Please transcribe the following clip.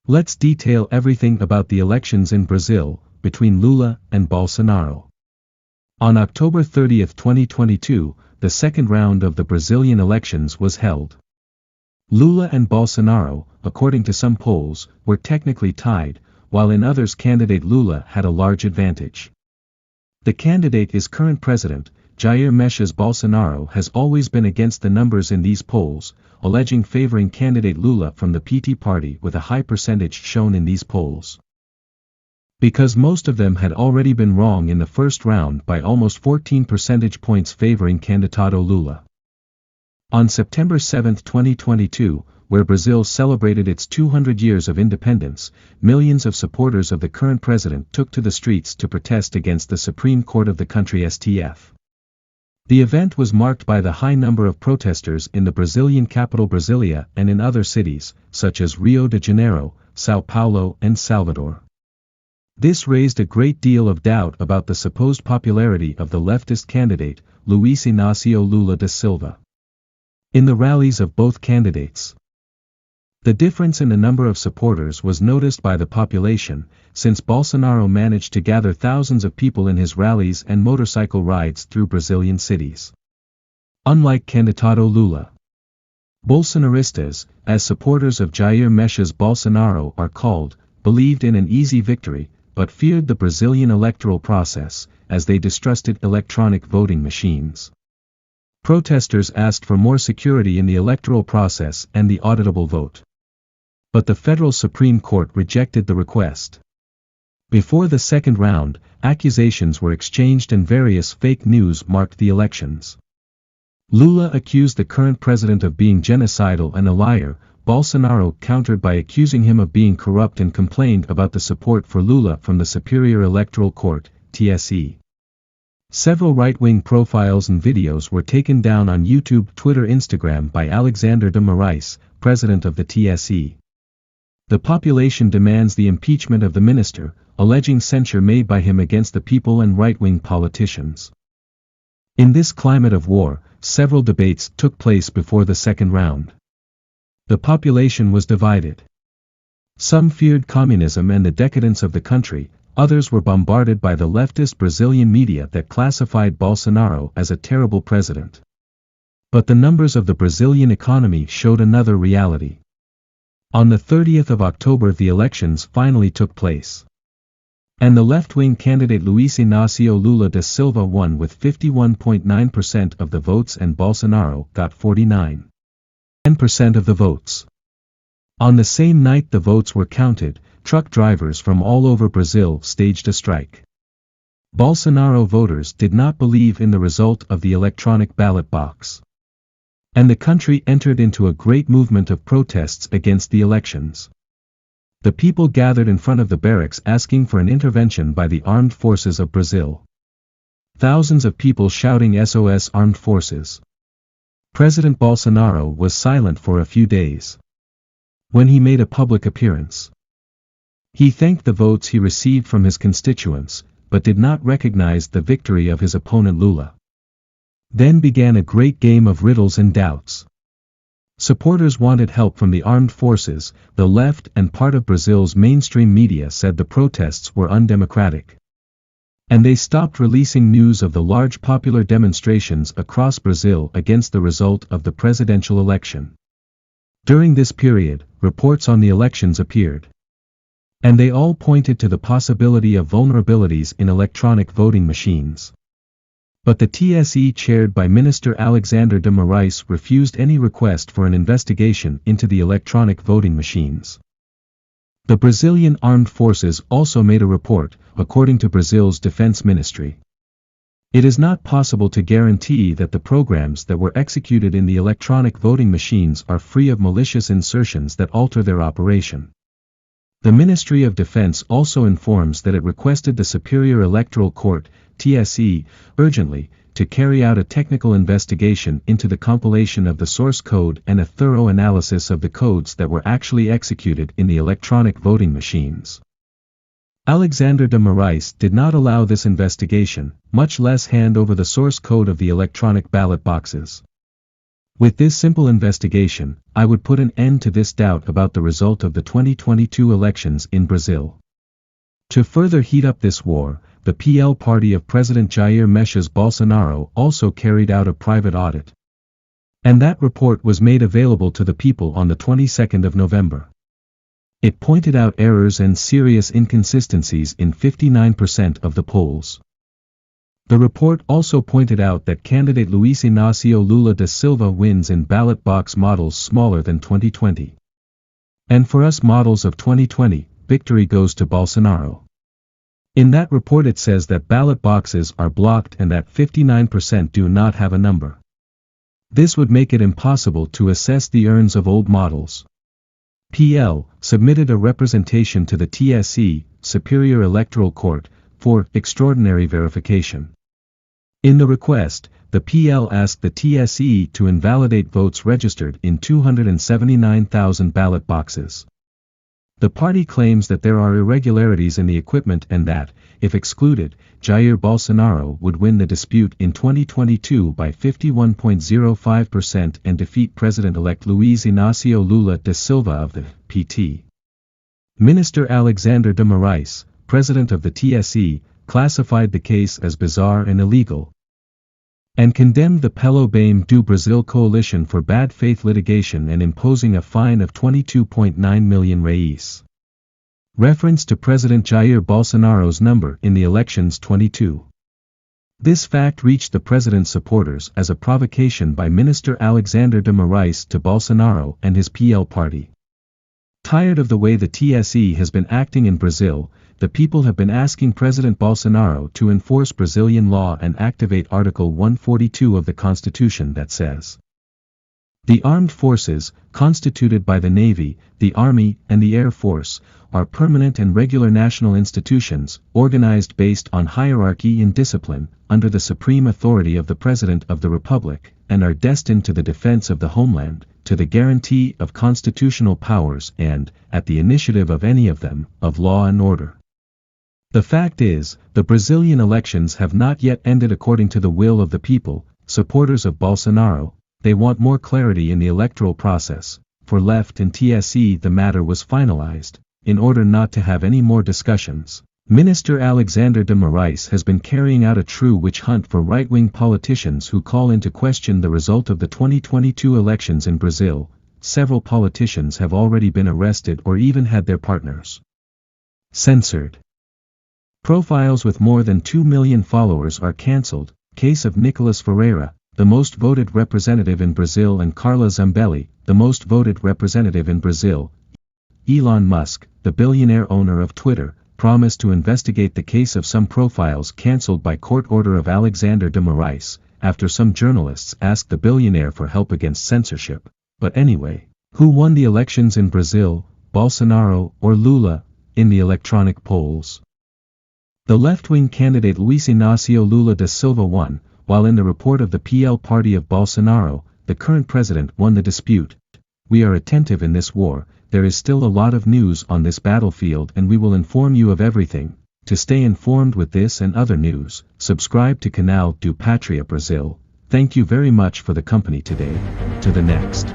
Let's detail everything about the elections in Brazil, between Lula and Bolsonaro. On October 30, 2022, the second round of the Brazilian elections was held. Lula and Bolsonaro, according to some polls, were technically tied, while in others candidate Lula had a large advantage. The candidate is current president, Jair Messias Bolsonaro has always been against the numbers in these polls, alleging favoring candidate Lula from the PT party with a high percentage shown in these polls. Because most of them had already been wrong in the first round by almost 14 percentage points favoring candidato Lula. On September 7, 2022, where Brazil celebrated its 200 years of independence, millions of supporters of the current president took to the streets to protest against the Supreme Court of the country STF. The event was marked by the high number of protesters in the Brazilian capital Brasilia and in other cities, such as Rio de Janeiro, São Paulo and Salvador. This raised a great deal of doubt about the supposed popularity of the leftist candidate, Luiz Inácio Lula da Silva. In the rallies of both candidates, the difference in the number of supporters was noticed by the population, since Bolsonaro managed to gather thousands of people in his rallies and motorcycle rides through Brazilian cities. Unlike candidato Lula, Bolsonaristas, as supporters of Jair Messias Bolsonaro are called, believed in an easy victory, but feared the Brazilian electoral process, as they distrusted electronic voting machines. Protesters asked for more security in the electoral process and the auditable vote. But the Federal Supreme Court rejected the request. Before the second round, accusations were exchanged and various fake news marked the elections. Lula accused the current president of being genocidal and a liar. Bolsonaro countered by accusing him of being corrupt and complained about the support for Lula from the Superior Electoral Court, TSE. Several right-wing profiles and videos were taken down on YouTube, Twitter, Instagram by Alexander de Moraes, president of the TSE. The population demands the impeachment of the minister, alleging censure made by him against the people and right-wing politicians. In this climate of war, several debates took place before the second round. The population was divided. Some feared communism and the decadence of the country, others were bombarded by the leftist Brazilian media that classified Bolsonaro as a terrible president. But the numbers of the Brazilian economy showed another reality. On the 30th of October the elections finally took place. And the left-wing candidate Luiz Inácio Lula da Silva won with 51.9% of the votes and Bolsonaro got 49.10% of the votes. On the same night the votes were counted, truck drivers from all over Brazil staged a strike. Bolsonaro voters did not believe in the result of the electronic ballot box. And the country entered into a great movement of protests against the elections. The people gathered in front of the barracks asking for an intervention by the armed forces of Brazil. Thousands of people shouting SOS Armed Forces. President Bolsonaro was silent for a few days. When he made a public appearance, he thanked the votes he received from his constituents, but did not recognize the victory of his opponent Lula. Then began a great game of riddles and doubts. Supporters wanted help from the armed forces. The left and part of Brazil's mainstream media said the protests were undemocratic. And they stopped releasing news of the large popular demonstrations across Brazil against the result of the presidential election. During this period, reports on the elections appeared. And they all pointed to the possibility of vulnerabilities in electronic voting machines. But the TSE chaired by Minister Alexander de Moraes refused any request for an investigation into the electronic voting machines. The Brazilian armed forces also made a report, according to Brazil's defense ministry. It is not possible to guarantee that the programs that were executed in the electronic voting machines are free of malicious insertions that alter their operation. The Ministry of Defense also informs that it requested the Superior Electoral Court, TSE, urgently, to carry out a technical investigation into the compilation of the source code and a thorough analysis of the codes that were actually executed in the electronic voting machines. Alexander de Moraes did not allow this investigation, much less hand over the source code of the electronic ballot boxes. With this simple investigation, I would put an end to this doubt about the result of the 2022 elections in Brazil. To further heat up this war, the PL party of President Jair Messias Bolsonaro also carried out a private audit. And that report was made available to the people on the 22nd of November. It pointed out errors and serious inconsistencies in 59% of the polls. The report also pointed out that candidate Luiz Inácio Lula da Silva wins in ballot box models smaller than 2020. And for us models of 2020, victory goes to Bolsonaro. In that report it says that ballot boxes are blocked and that 59% do not have a number. This would make it impossible to assess the urns of old models. PL submitted a representation to the TSE, Superior Electoral Court, for extraordinary verification. In the request, the PL asked the TSE to invalidate votes registered in 279,000 ballot boxes. The party claims that there are irregularities in the equipment and that, if excluded, Jair Bolsonaro would win the dispute in 2022 by 51.05% and defeat President-elect Luiz Inácio Lula da Silva of the PT. Minister Alexander de Moraes, president of the TSE, classified the case as bizarre and illegal, and condemned the Pelo Bem do Brasil coalition for bad faith litigation and imposing a fine of 22.9 million reais. Reference to President Jair Bolsonaro's number in the elections 22. This fact reached the president's supporters as a provocation by Minister Alexander de Moraes to Bolsonaro and his PL party. Tired of the way the TSE has been acting in Brazil, the people have been asking President Bolsonaro to enforce Brazilian law and activate Article 142 of the Constitution that says, "The armed forces, constituted by the Navy, the Army, and the Air Force, are permanent and regular national institutions, organized based on hierarchy and discipline, under the supreme authority of the President of the Republic, and are destined to the defense of the homeland, to the guarantee of constitutional powers and, at the initiative of any of them, of law and order." The fact is, the Brazilian elections have not yet ended according to the will of the people, supporters of Bolsonaro. They want more clarity in the electoral process. For left and TSE the matter was finalized, in order not to have any more discussions. Minister Alexander de Moraes has been carrying out a true witch hunt for right-wing politicians who call into question the result of the 2022 elections in Brazil. Several politicians have already been arrested or even had their partners censored. Profiles with more than 2 million followers are cancelled. Case of Nicolas Ferreira, the most voted representative in Brazil, and Carla Zambelli, the most voted representative in Brazil. Elon Musk, the billionaire owner of Twitter, promised to investigate the case of some profiles cancelled by court order of Alexander de Moraes, after some journalists asked the billionaire for help against censorship. But anyway, who won the elections in Brazil, Bolsonaro or Lula, in the electronic polls? The left-wing candidate Luiz Inácio Lula da Silva won, while in the report of the PL party of Bolsonaro, the current president won the dispute. We are attentive in this war. There is still a lot of news on this battlefield and we will inform you of everything. To stay informed with this and other news, subscribe to Canal do Pátria Brazil. Thank you very much for the company today. To the next.